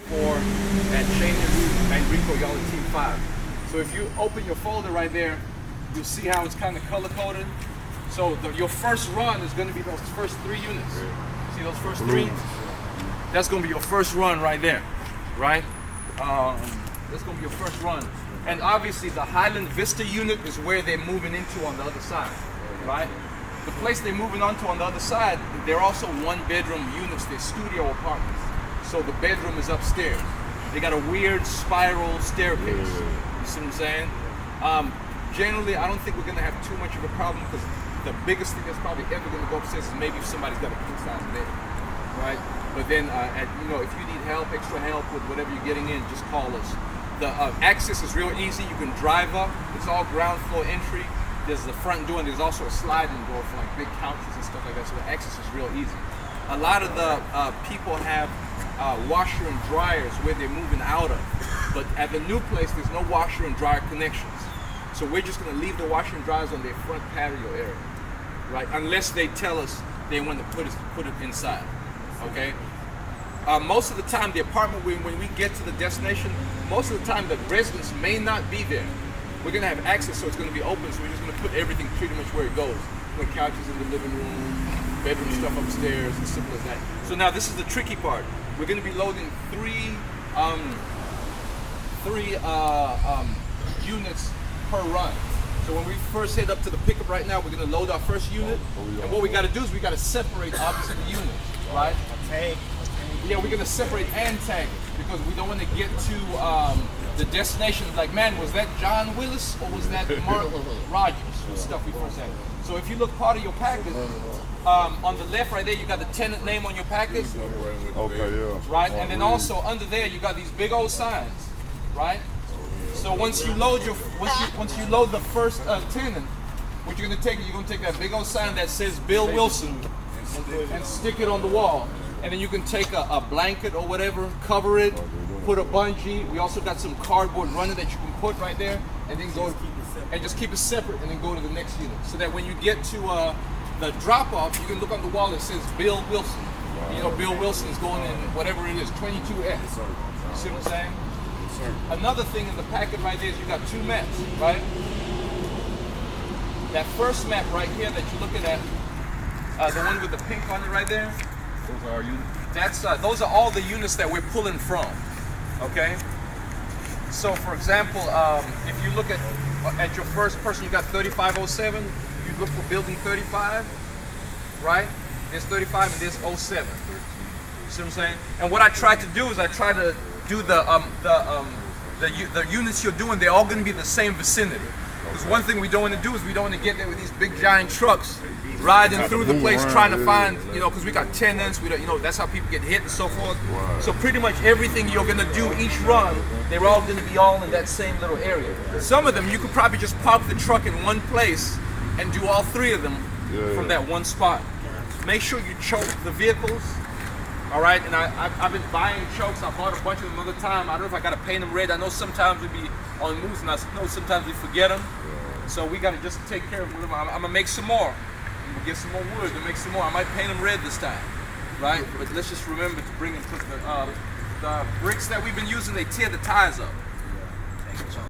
404 and Shane and Rico, y'all are team 5. So if you open your folder right there, you'll see how it's kind of color coded. So your first run is going to be those first 3 units. See those first 3? That's going to be your first run right there, right? That's going to be your first run. And obviously the Highland Vista unit is where they're moving into on the other side, right? The place they're moving onto on the other side, they're also 1-bedroom units, they're studio apartments. So the bedroom is upstairs. They got a weird spiral staircase. You see what I'm saying? Generally, I don't think we're gonna have too much of a problem because the biggest thing that's probably ever gonna go upstairs is maybe if somebody's got a king-size bed, right? But then, if you need help, extra help with whatever you're getting in, just call us. The access is real easy. You can drive up. It's all ground floor entry. There's the front door, and there's also a sliding door for like big couches and stuff like that. So the access is real easy. A lot of the people have washer and dryers where they're moving out of, but at the new place, there's no washer and dryer connections. So we're just going to leave the washer and dryers on their front patio area, right? Unless they tell us they want to put it inside. Okay. Most of the time, the apartment when we get to the destination, most of the time the residents may not be there. We're gonna have access, so it's gonna be open. So we're just gonna put everything pretty much where it goes. The couches in the living room, bedroom stuff upstairs, as simple as that. So now this is the tricky part. We're gonna be loading three units per run. So when we first head up to the pickup right now, we're gonna load our first unit, and what we gotta do is we gotta separate obviously the units, right? Yeah, we're gonna separate and tag it because we don't want to get to the destination like, man, was that John Willis or was that Mark Rogers? Stuff we first had. So if you look part of your package, on the left right there, you got the tenant name on your package. Okay, yeah. Right, and then also under there, you got these big old signs, right? So once you load the first tenant, what you're gonna take that big old sign that says Bill Wilson and stick it on the wall. And then you can take a blanket or whatever, cover it, put a bungee. We also got some cardboard runner that you can put right there, and then go and just keep it separate, and then go to the next unit. So that when you get to the drop-off, you can look on the wall that says Bill Wilson. You know, Bill Wilson is going in whatever it is, 22F. You see what I'm saying? Another thing in the packet right there is you got 2 maps, right? That first map right here that you're looking at, the one with the pink on it right there. Those are our units. Those are all the units that we're pulling from. Okay. So, for example, if you look at your first person, you got 3507. You look for building 35, right? There's 35 and there's 07. You see what I'm saying? And what I try to do is I try to do the units you're doing. They're all going to be the same vicinity. Because one thing we don't want to do is we don't want to get there with these big giant trucks riding through the place trying to find, because we got tenants, that's how people get hit and so forth. So pretty much everything you're gonna do each run, they're all gonna be all in that same little area. Some of them you could probably just park the truck in one place and do all 3 of them from that one spot. Make sure you choke the vehicles. All right, and I've been buying chokes. I bought a bunch of them another time. I don't know if I gotta paint them red. I know sometimes we be on moves, and I know sometimes we forget them. So we gotta just take care of them. I'm gonna make some more. We'll get some more wood and make some more. I might paint them red this time, right? But let's just remember to bring them, because the bricks that we've been using, they tear the tires up.